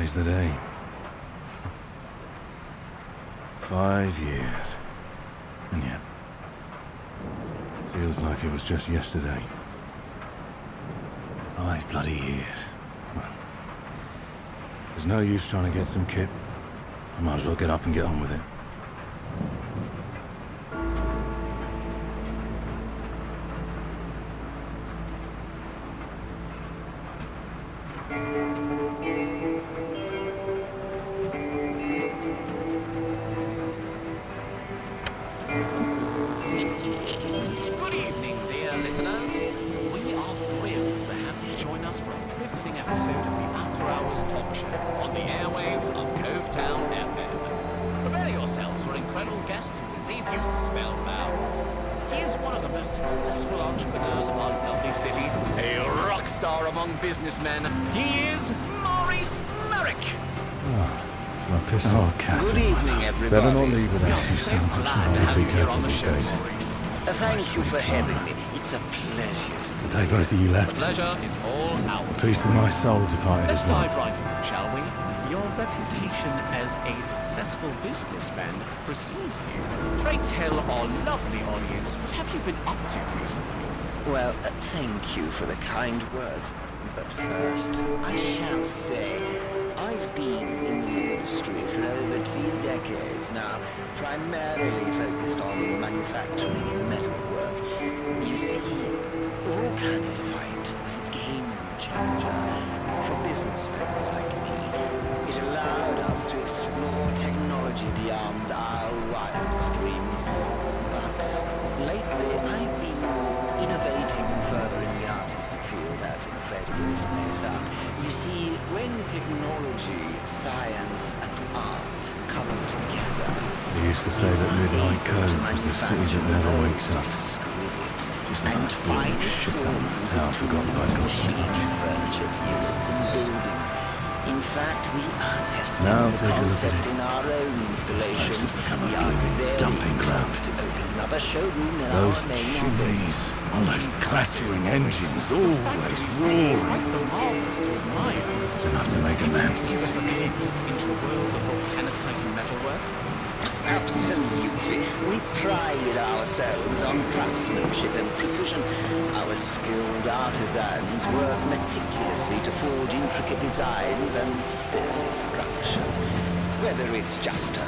Today's the day. 5 years. And yet, feels like it was just yesterday. 5 bloody years. Well, there's no use trying to get some kit. I might as well get up and get on with it. Good evening, dear listeners. We are thrilled to have you join us for a riveting episode of the After Hours Talk Show on the airwaves of Covetown FM. Prepare yourselves for incredible guests who will leave you spellbound. He is one of the most successful entrepreneurs of our lovely city, a rock star among businessmen. He is Maurice Merrick. My pistol. Oh, Catherine. Good evening, everybody. Better not leave without you so much more to be careful these days. Thank you for having me. It's a pleasure to The day both of you The left, pleasure is all ours. a piece of my soul departed Let's as well. dive right in, shall we? Your reputation as a successful businessman precedes you. Pray tell our lovely audience, what have you been up to recently? Well, thank you for the kind words. But first, I shall say, I've been in the industry for over 2 decades now, primarily focused on manufacturing and metalwork. You see, volcanicide was a game changer for businessmen like me. It allowed us to explore technology beyond our wildest dreams. But lately, I've been innovating further in the artistic field, as incredible as it may sound. You see, when technology, science, and art come together, They used to say that Midnight Cove was the city that never wakes up. exquisite Just and like finest shit on forms town of forgotten by God. machines, furniture, vehicles, and buildings. In fact, we are testing Now the take a look at concept it. in our own installations. This place has become a We are blooming very dumping ground. close to opening up a showroom in Those our main office. chimneys, all those clattering engines, The always factories roaring. quite the marvels to admire. It's enough to make a man. Give us a glimpse into the world of volcanicide and metalwork. Absolutely. We pride ourselves on craftsmanship and precision. Our skilled artisans work meticulously to forge intricate designs and sturdy structures. Whether it's just a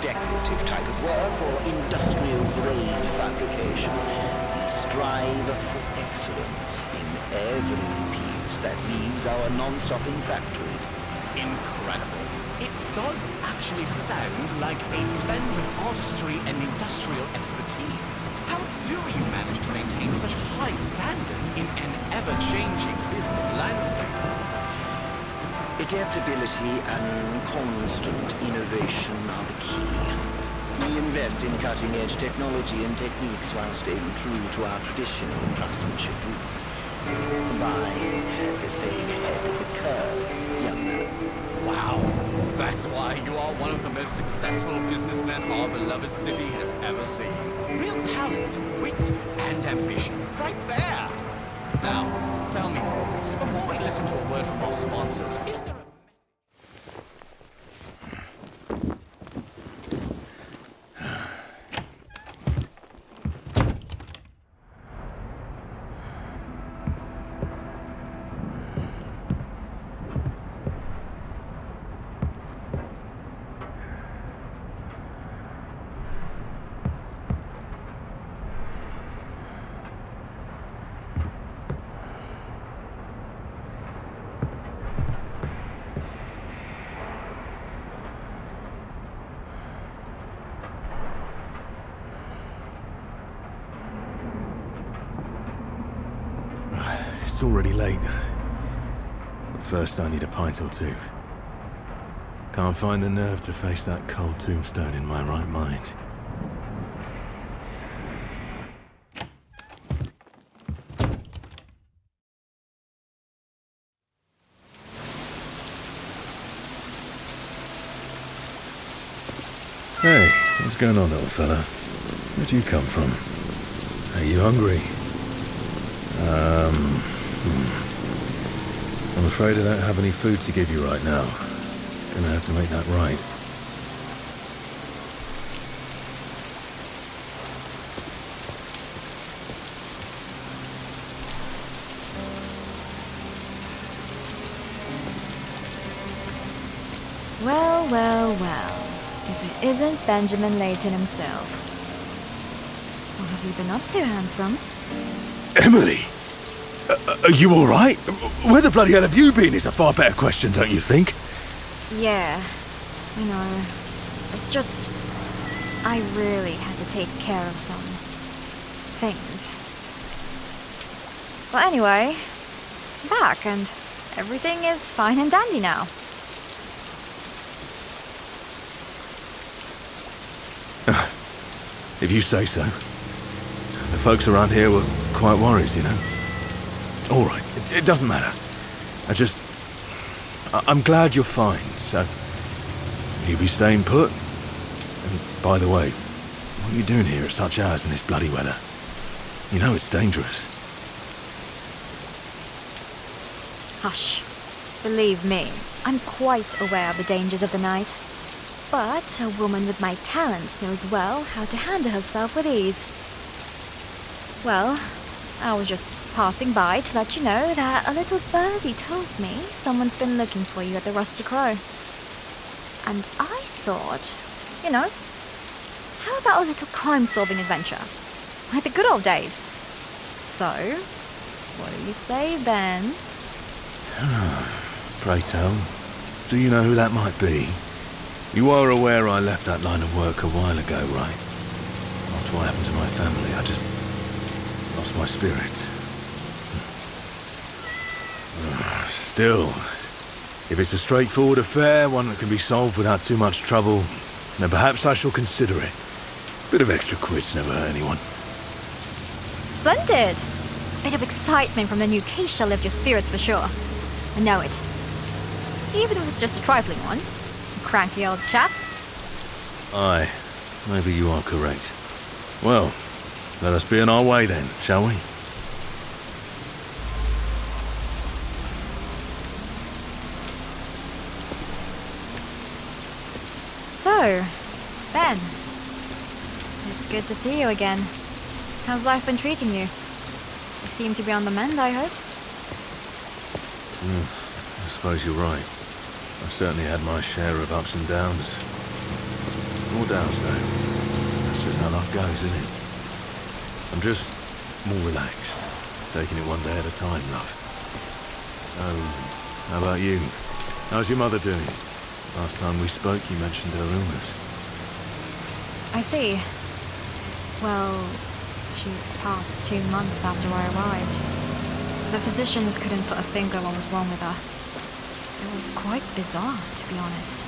decorative type of work or industrial-grade fabrications, we strive for excellence in every piece that leaves our non-stopping factories. Incredible. It does actually sound like a blend of artistry and industrial expertise. How do you manage to maintain such high standards in an ever-changing business landscape? Adaptability and constant innovation are the key. We invest in cutting-edge technology and techniques while staying true to our traditional craftsmanship roots. By staying ahead of the curve, young man. Wow, that's why you are one of the most successful businessmen our beloved city has ever seen. Real talent, wit, and ambition, right there. Now, tell me, Maurice, before we listen to a word from our sponsors, is there a... It's already late. But first I need a pint or two. Can't find the nerve to face that cold tombstone in my right mind. Hey, what's going on, little fella? Where'd you come from? Are you hungry? I'm afraid I don't have any food to give you right now. Gonna have to make that right. Well, well, well. If it isn't Benjamin Layton himself. What have you been up to, handsome? Emily! Are you alright? Where the bloody hell have you been is a far better question, don't you think? Yeah, I know. It's just... I really had to take care of some... things. Well, anyway, I'm back and everything is fine and dandy now. If you say so. The folks around here were quite worried, you know. Alright, it doesn't matter. I'm glad you're fine, so... You be staying put? And by the way, what are you doing here at such hours in this bloody weather? You know it's dangerous. Hush. Believe me, I'm quite aware of the dangers of the night. But a woman with my talents knows well how to handle herself with ease. Well, I was just passing by to let you know that a little birdie told me someone's been looking for you at the Rusty Crow. And I thought, you know, how about a little crime-solving adventure? Like the good old days. So, what do you say, Ben? Pray tell, do you know who that might be? You are aware I left that line of work a while ago, right? After what happened to my family, I just lost my spirit. Still, if it's a straightforward affair, one that can be solved without too much trouble, then perhaps I shall consider it. Bit of extra quid's never hurt anyone. Splendid! Bit of excitement from the new case shall lift your spirits for sure. I know it. Even if it's just a trifling one. Cranky old chap. Aye, maybe you are correct. Well, let us be on our way then, shall we? So, Ben. It's good to see you again. How's life been treating you? You seem to be on the mend, I hope? I suppose you're right. I certainly had my share of ups and downs. More downs, though. That's just how life goes, isn't it? I'm just more relaxed, taking it one day at a time, love. Oh, how about you? How's your mother doing? Last time we spoke, you mentioned her illness. I see. Well, she passed 2 months after I arrived. The physicians couldn't put a finger on what was wrong with her. It was quite bizarre, to be honest.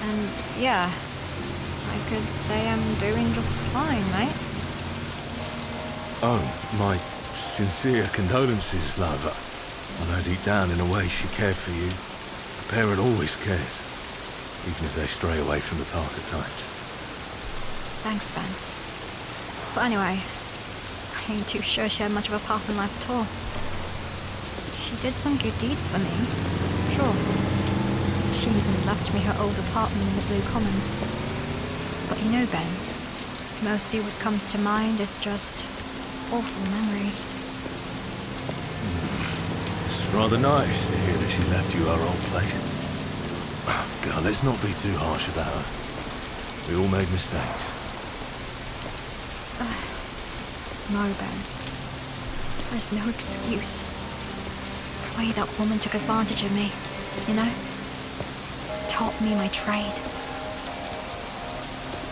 And yeah, I could say I'm doing just fine, right? Oh, my sincere condolences, love. I know deep down, in a way, she cared for you. A parent always cares, even if they stray away from the path at times. Thanks, Ben. But anyway, I ain't too sure she had much of a path in life at all. She did some good deeds for me, sure. She even left me her old apartment in the Blue Commons. But you know, Ben, mostly what comes to mind is just awful memories. It's rather nice to hear that she left you our old place. God, let's not be too harsh about her. We all made mistakes. No, Ben. There's no excuse. The way that woman took advantage of me, you know? Taught me my trade.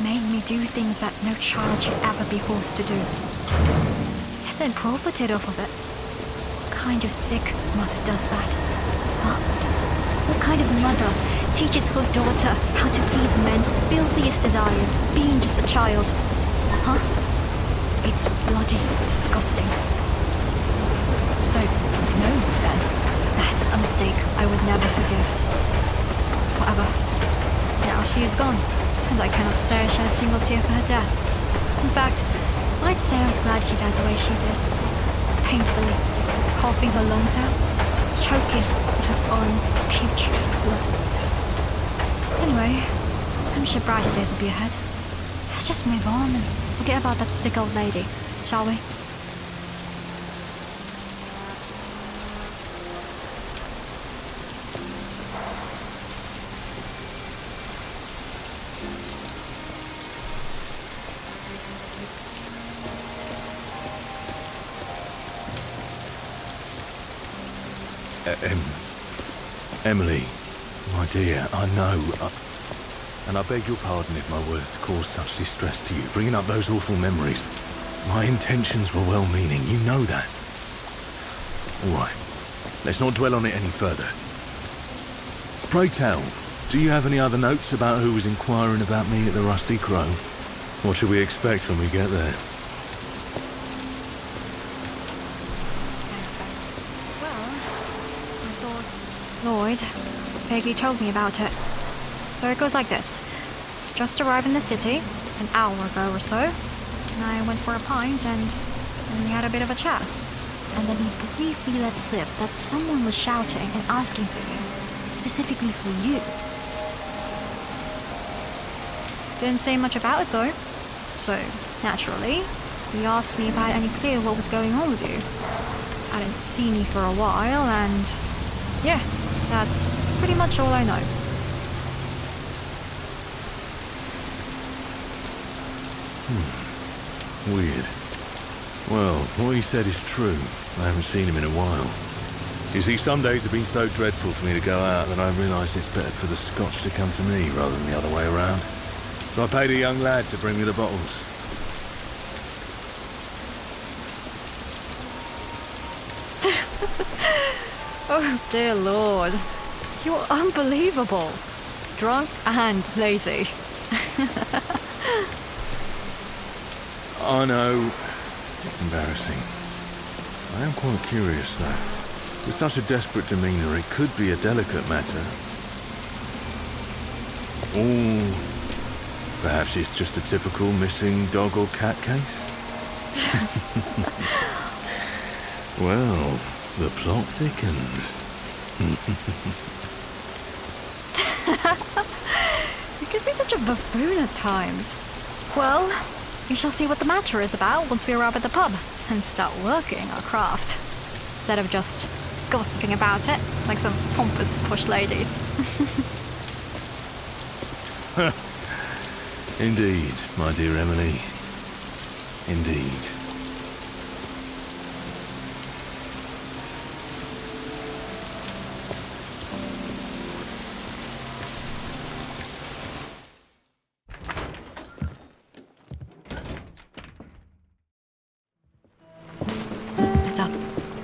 Made me do things that no child should ever be forced to do. And then profited off of it. What kind of sick mother does that? Huh? What kind of mother teaches her daughter how to please men's filthiest desires, being just a child? Huh? It's bloody disgusting. So, no, then. That's a mistake I would never forgive. Whatever. Now she is gone, and I cannot say I shed a single tear for her death. In fact, I'd say I was glad she died the way she did. Painfully, coughing her lungs out, choking on her own putrid blood. sure brighter days will be ahead. Let's just move on and forget about that sick old lady, shall we? Emily, my dear, I know, and I beg your pardon if my words caused such distress to you, bringing up those awful memories. My intentions were well-meaning, you know that. All right, let's not dwell on it any further. Pray tell, do you have any other notes about who was inquiring about me at the Rusty Crow? What should we expect when we get there? Lloyd vaguely told me about it. So it goes like this. Just arrived in the city an hour ago or so, and I went for a pint and we had a bit of a chat. And then he briefly let slip that someone was shouting and asking for you, specifically for you. Didn't say much about it though. So, naturally, he asked me if I had any clue what was going on with you. I hadn't seen you for a while and yeah, that's pretty much all I know. Weird. Well, what he said is true. I haven't seen him in a while. You see, some days have been so dreadful for me to go out that I realise it's better for the Scotch to come to me rather than the other way around. So I paid a young lad to bring me the bottles. Oh dear Lord. You're unbelievable. Drunk and lazy. I know. It's embarrassing. I am quite curious, though. With such a desperate demeanour, it could be a delicate matter. Or perhaps it's just a typical missing dog or cat case? Well, the plot thickens. You can be such a buffoon at times. Well, we shall see what the matter is about once we arrive at the pub and start working our craft. Instead of just gossiping about it like some pompous posh ladies. Indeed, my dear Emily. Indeed. Psst, what's up?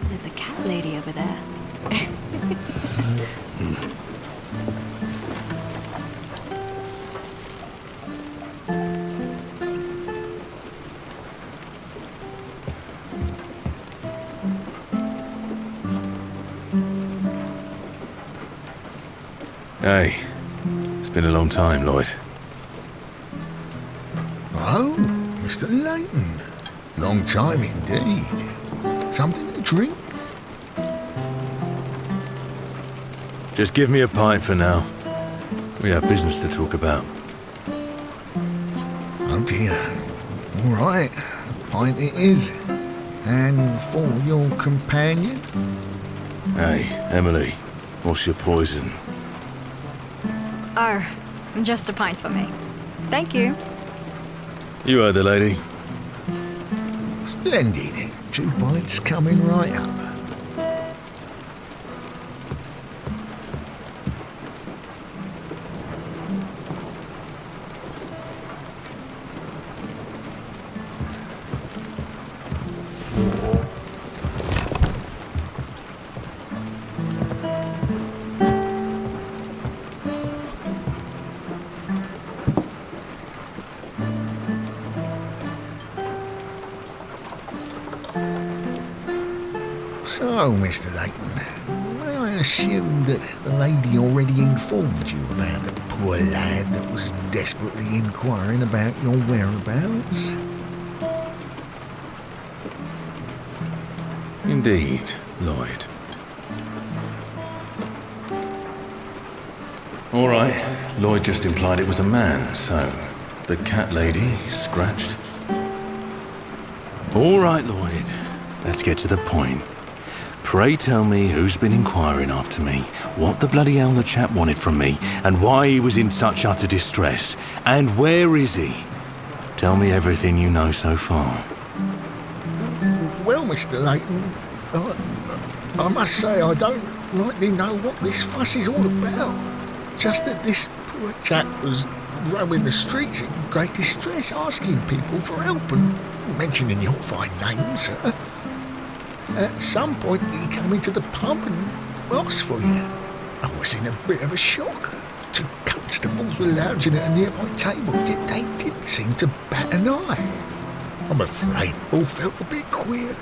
There's a cat lady over there. Hey, it's been a long time, Lloyd. Oh, Mr. Layton. Long time indeed. Something to drink? Just give me a pint for now. We have business to talk about. Oh dear. All right, a pint it is. And for your companion? Hey, Emily, what's your poison? Oh, just a pint for me. Thank you. You heard the lady. Splendid. 2 pints coming right up. So, Mr. Layton, may I assume that the lady already informed you about the poor lad that was desperately inquiring about your whereabouts? Indeed, Lloyd. All right, Lloyd just implied it was a man, so the cat lady scratched. All right, Lloyd. Let's get to the point. Pray tell me who's been inquiring after me, what the bloody hell the chap wanted from me, and why he was in such utter distress. And where is he? Tell me everything you know so far. Well, Mr. Layton, I must say I don't rightly know what this fuss is all about. Just that this poor chap was roaming the streets in great distress, asking people for help and mentioning your fine name, sir. At some point he came into the pub and asked for you. I was in a bit of a shock. 2 constables were lounging at a nearby table, yet they didn't seem to bat an eye. I'm afraid it all felt a bit queer.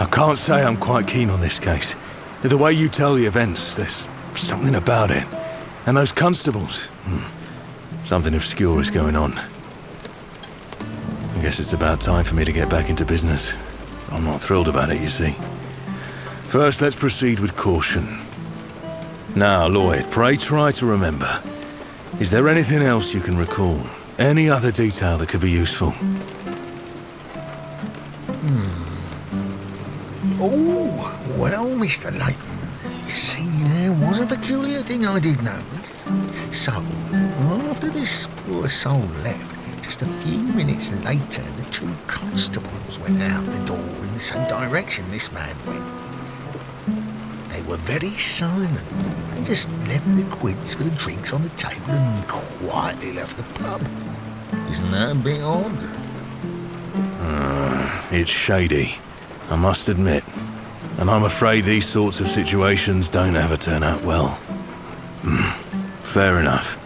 I can't say I'm quite keen on this case. The way you tell the events, there's something about it. And those constables, something obscure is going on. I guess it's about time for me to get back into business. I'm not thrilled about it, you see. First, let's proceed with caution. Now, Lloyd, pray try to remember. Is there anything else you can recall? Any other detail that could be useful? Oh, well, Mr. Layton, you see, there was a peculiar thing I did notice. So, after this poor soul left, just a few minutes later, the 2 constables went out the door in the same direction this man went. They were very silent. They just left the quids for the drinks on the table and quietly left the pub. Isn't that a bit odd? It's shady, I must admit. And I'm afraid these sorts of situations don't ever turn out well. Fair enough.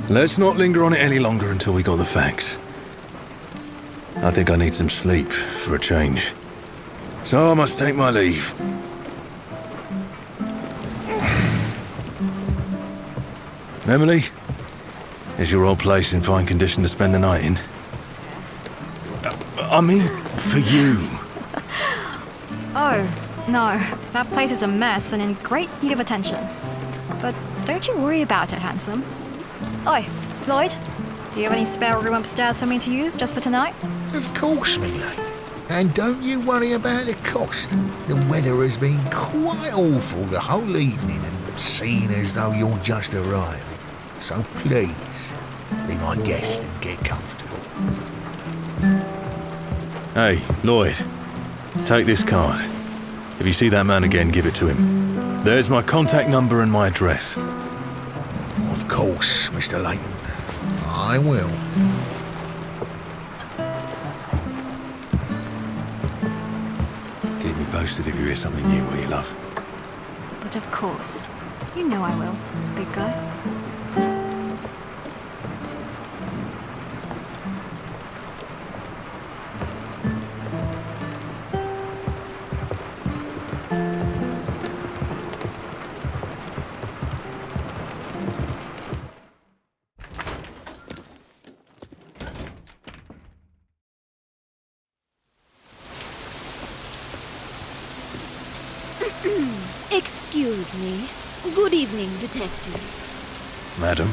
Let's not linger on it any longer until we got the facts. I think I need some sleep for a change. So I must take my leave. Emily, is your old place in fine condition to spend the night in? I mean, for you. Oh, no. That place is a mess and in great need of attention. But don't you worry about it, handsome. Oi, Lloyd, do you have any spare room upstairs for me to use just for tonight? Of course, me lady. And don't you worry about the cost. The weather has been quite awful the whole evening and seeing as though you're just arriving. So please, be my guest and get comfortable. Hey, Lloyd, take this card. If you see that man again, give it to him. There's my contact number and my address. Of course, Mr. Layton. I will. Keep me posted if you hear something new, will you, love? But of course. You know I will, big guy. Excuse me. Good evening, Detective. Madam?